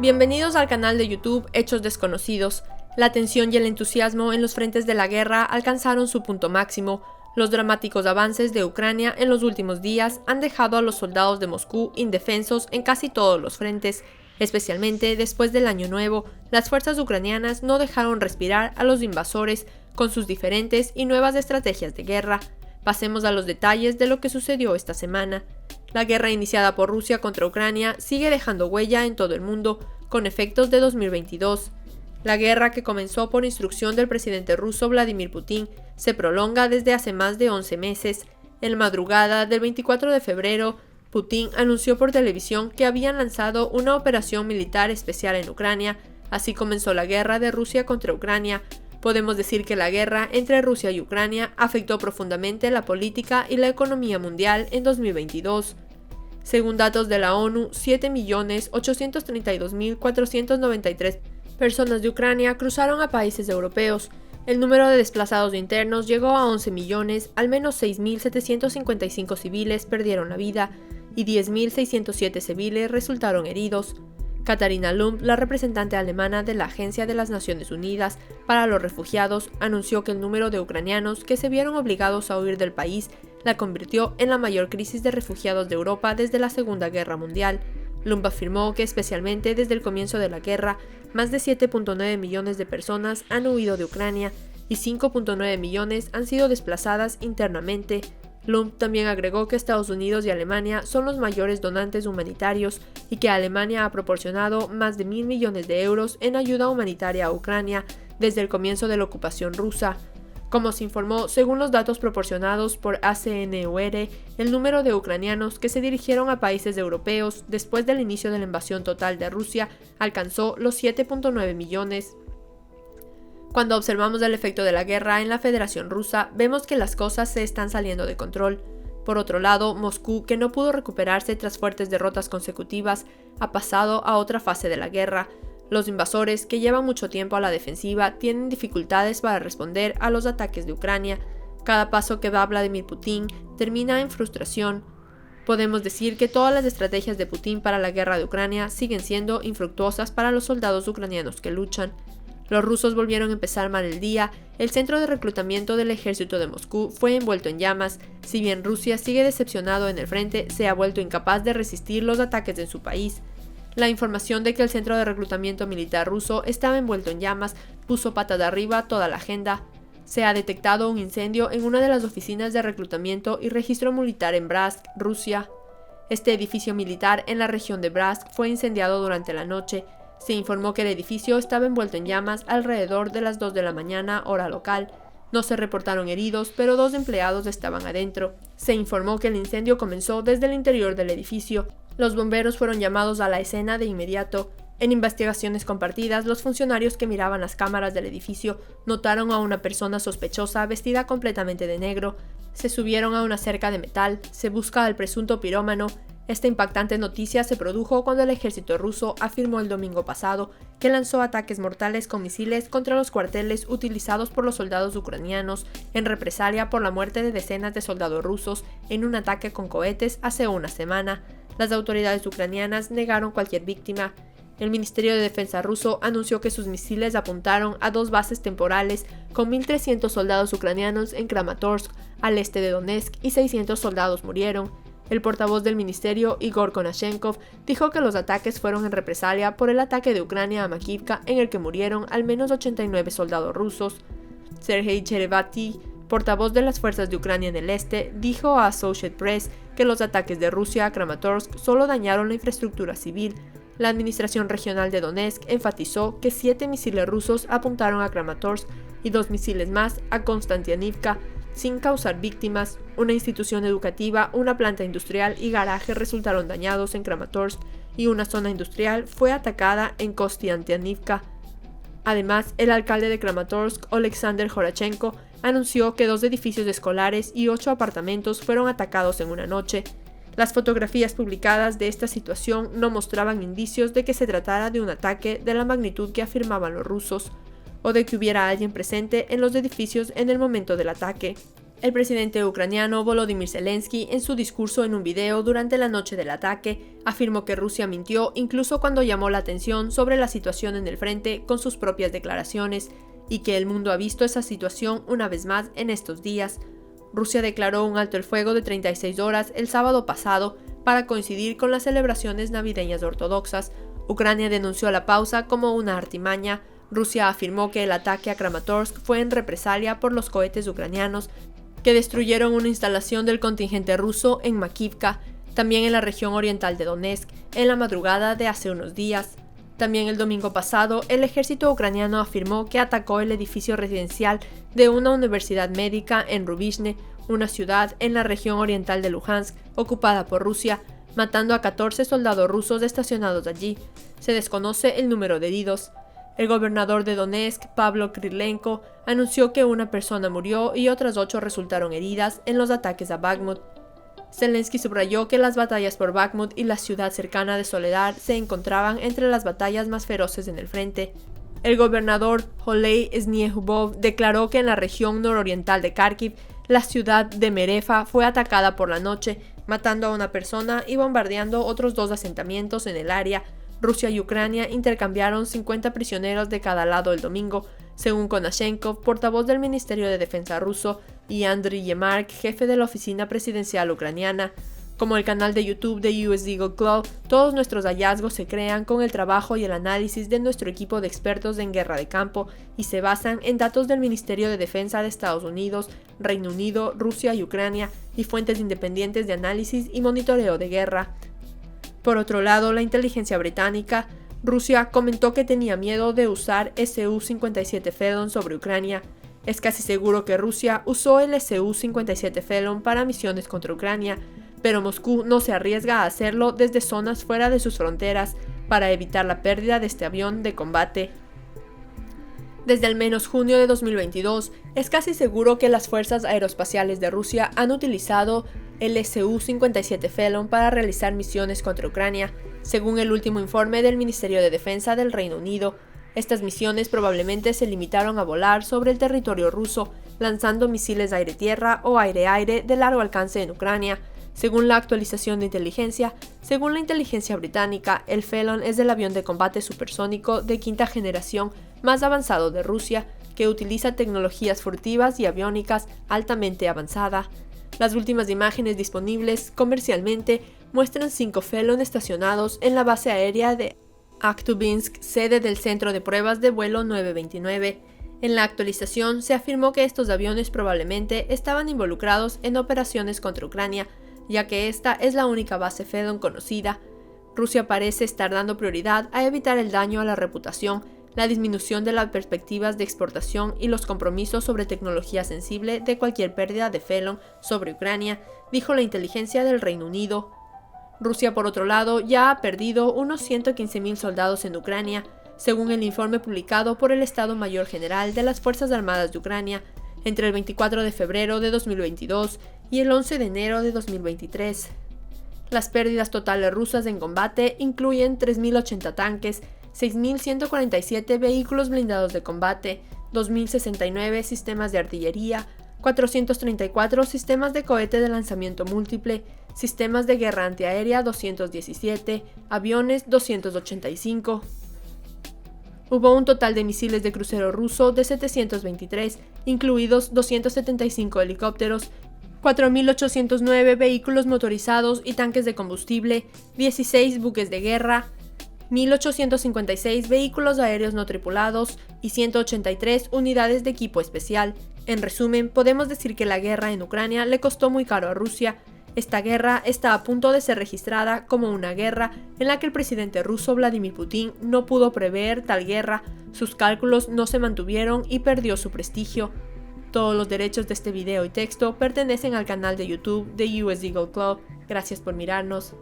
Bienvenidos al canal de YouTube Hechos Desconocidos. La tensión y el entusiasmo en los frentes de la guerra alcanzaron su punto máximo. Los dramáticos avances de Ucrania en los últimos días han dejado a los soldados de Moscú indefensos en casi todos los frentes. Especialmente después del Año Nuevo, las fuerzas ucranianas no dejaron respirar a los invasores con sus diferentes y nuevas estrategias de guerra. Pasemos a los detalles de lo que sucedió esta semana. La guerra iniciada por Rusia contra Ucrania sigue dejando huella en todo el mundo, con efectos de 2022. La guerra, que comenzó por instrucción del presidente ruso Vladimir Putin, se prolonga desde hace más de 11 meses. En la madrugada del 24 de febrero, Putin anunció por televisión que habían lanzado una operación militar especial en Ucrania. Así comenzó la guerra de Rusia contra Ucrania. Podemos decir que la guerra entre Rusia y Ucrania afectó profundamente la política y la economía mundial en 2022. Según datos de la ONU, 7.832.493 personas de Ucrania cruzaron a países europeos. El número de desplazados internos llegó a 11 millones, al menos 6.755 civiles perdieron la vida y 10.607 civiles resultaron heridos. Katharina Lump, la representante alemana de la Agencia de las Naciones Unidas para los Refugiados, anunció que el número de ucranianos que se vieron obligados a huir del país la convirtió en la mayor crisis de refugiados de Europa desde la Segunda Guerra Mundial. Lump afirmó que especialmente desde el comienzo de la guerra, más de 7.9 millones de personas han huido de Ucrania y 5.9 millones han sido desplazadas internamente. Lump también agregó que Estados Unidos y Alemania son los mayores donantes humanitarios y que Alemania ha proporcionado más de 1.000 millones de euros en ayuda humanitaria a Ucrania desde el comienzo de la ocupación rusa. Como se informó, según los datos proporcionados por ACNUR, el número de ucranianos que se dirigieron a países europeos después del inicio de la invasión total de Rusia alcanzó los 7.9 millones. Cuando observamos el efecto de la guerra en la Federación Rusa, vemos que las cosas se están saliendo de control. Por otro lado, Moscú, que no pudo recuperarse tras fuertes derrotas consecutivas, ha pasado a otra fase de la guerra. Los invasores, que llevan mucho tiempo a la defensiva, tienen dificultades para responder a los ataques de Ucrania. Cada paso que da Vladimir Putin termina en frustración. Podemos decir que todas las estrategias de Putin para la guerra de Ucrania siguen siendo infructuosas para los soldados ucranianos que luchan. Los rusos volvieron a empezar mal el día. El centro de reclutamiento del ejército de Moscú fue envuelto en llamas. Si bien Rusia sigue decepcionado en el frente, se ha vuelto incapaz de resistir los ataques en su país. La información de que el centro de reclutamiento militar ruso estaba envuelto en llamas puso patas arriba toda la agenda. Se ha detectado un incendio en una de las oficinas de reclutamiento y registro militar en Bratsk, Rusia. Este edificio militar en la región de Bratsk fue incendiado durante la noche. Se informó que el edificio estaba envuelto en llamas alrededor de las 2 de la mañana, hora local. No se reportaron heridos, pero 2 empleados estaban adentro. Se informó que el incendio comenzó desde el interior del edificio. Los bomberos fueron llamados a la escena de inmediato. En investigaciones compartidas, los funcionarios que miraban las cámaras del edificio notaron a una persona sospechosa vestida completamente de negro. Se subieron a una cerca de metal. Se busca al presunto pirómano. Esta impactante noticia se produjo cuando el ejército ruso afirmó el domingo pasado que lanzó ataques mortales con misiles contra los cuarteles utilizados por los soldados ucranianos en represalia por la muerte de decenas de soldados rusos en un ataque con cohetes hace una semana. Las autoridades ucranianas negaron cualquier víctima. El Ministerio de Defensa ruso anunció que sus misiles apuntaron a 2 bases temporales con 1.300 soldados ucranianos en Kramatorsk, al este de Donetsk, y 600 soldados murieron. El portavoz del ministerio, Igor Konashenkov, dijo que los ataques fueron en represalia por el ataque de Ucrania a Makivka, en el que murieron al menos 89 soldados rusos. Sergei Cherevati, portavoz de las fuerzas de Ucrania en el este, dijo a Associated Press que los ataques de Rusia a Kramatorsk solo dañaron la infraestructura civil. La administración regional de Donetsk enfatizó que 7 misiles rusos apuntaron a Kramatorsk y 2 misiles más a Konstantinivka, sin causar víctimas. Una institución educativa, una planta industrial y garaje resultaron dañados en Kramatorsk y una zona industrial fue atacada en Konstantinivka. Además, el alcalde de Kramatorsk, Oleksandr Horachenko, anunció que 2 edificios escolares y 8 apartamentos fueron atacados en una noche. Las fotografías publicadas de esta situación no mostraban indicios de que se tratara de un ataque de la magnitud que afirmaban los rusos, o de que hubiera alguien presente en los edificios en el momento del ataque. El presidente ucraniano Volodymyr Zelensky, en su discurso en un video durante la noche del ataque, afirmó que Rusia mintió incluso cuando llamó la atención sobre la situación en el frente con sus propias declaraciones, y que el mundo ha visto esa situación una vez más en estos días. Rusia declaró un alto el fuego de 36 horas el sábado pasado para coincidir con las celebraciones navideñas ortodoxas. Ucrania denunció la pausa como una artimaña. Rusia afirmó que el ataque a Kramatorsk fue en represalia por los cohetes ucranianos que destruyeron una instalación del contingente ruso en Makivka, también en la región oriental de Donetsk, en la madrugada de hace unos días. También el domingo pasado, el ejército ucraniano afirmó que atacó el edificio residencial de una universidad médica en Rubizhne, una ciudad en la región oriental de Luhansk, ocupada por Rusia, matando a 14 soldados rusos estacionados allí. Se desconoce el número de heridos. El gobernador de Donetsk, Pavlo Krylenko, anunció que una persona murió y otras 8 resultaron heridas en los ataques a Bakhmut. Zelensky subrayó que las batallas por Bakhmut y la ciudad cercana de Soledar se encontraban entre las batallas más feroces en el frente. El gobernador Oleh Sniehubov declaró que en la región nororiental de Kharkiv, la ciudad de Merefa fue atacada por la noche, matando a una persona y bombardeando otros 2 asentamientos en el área. Rusia y Ucrania intercambiaron 50 prisioneros de cada lado el domingo, según Konashenkov, portavoz del Ministerio de Defensa ruso, y Andriy Yermak, jefe de la oficina presidencial ucraniana. Como el canal de YouTube de US Eagle Claw, todos nuestros hallazgos se crean con el trabajo y el análisis de nuestro equipo de expertos en guerra de campo y se basan en datos del Ministerio de Defensa de Estados Unidos, Reino Unido, Rusia y Ucrania, y fuentes independientes de análisis y monitoreo de guerra. Por otro lado, la inteligencia británica, Rusia comentó que tenía miedo de usar Su-57 Felon sobre Ucrania. Es casi seguro que Rusia usó el Su-57 Felon para misiones contra Ucrania, pero Moscú no se arriesga a hacerlo desde zonas fuera de sus fronteras para evitar la pérdida de este avión de combate. Desde al menos junio de 2022, es casi seguro que las fuerzas aeroespaciales de Rusia han utilizado el Su-57 Felon para realizar misiones contra Ucrania, según el último informe del Ministerio de Defensa del Reino Unido. Estas misiones probablemente se limitaron a volar sobre el territorio ruso, lanzando misiles aire-tierra o aire-aire de largo alcance en Ucrania. Según la actualización de inteligencia, según la inteligencia británica, el Felon es el avión de combate supersónico de quinta generación más avanzado de Rusia, que utiliza tecnologías furtivas y aviónicas altamente avanzada. Las últimas imágenes disponibles comercialmente muestran 5 Felon estacionados en la base aérea de Aktubinsk, sede del Centro de Pruebas de Vuelo 929. En la actualización se afirmó que estos aviones probablemente estaban involucrados en operaciones contra Ucrania, ya que esta es la única base Felon conocida. Rusia parece estar dando prioridad a evitar el daño a la reputación, la disminución de las perspectivas de exportación y los compromisos sobre tecnología sensible de cualquier pérdida de Felon sobre Ucrania, dijo la inteligencia del Reino Unido. Rusia, por otro lado, ya ha perdido unos 115.000 soldados en Ucrania, según el informe publicado por el Estado Mayor General de las Fuerzas Armadas de Ucrania, entre el 24 de febrero de 2022 y el 11 de enero de 2023. Las pérdidas totales rusas en combate incluyen 3.080 tanques, 6.147 vehículos blindados de combate, 2.069 sistemas de artillería, 434 sistemas de cohete de lanzamiento múltiple, sistemas de guerra antiaérea 217, aviones 285. Hubo un total de misiles de crucero ruso de 723, incluidos 275 helicópteros, 4.809 vehículos motorizados y tanques de combustible, 16 buques de guerra, 1.856 vehículos aéreos no tripulados y 183 unidades de equipo especial. En resumen, podemos decir que la guerra en Ucrania le costó muy caro a Rusia. Esta guerra está a punto de ser registrada como una guerra en la que el presidente ruso Vladimir Putin no pudo prever tal guerra, sus cálculos no se mantuvieron y perdió su prestigio. Todos los derechos de este video y texto pertenecen al canal de YouTube de US Eagle Claw. Gracias por mirarnos.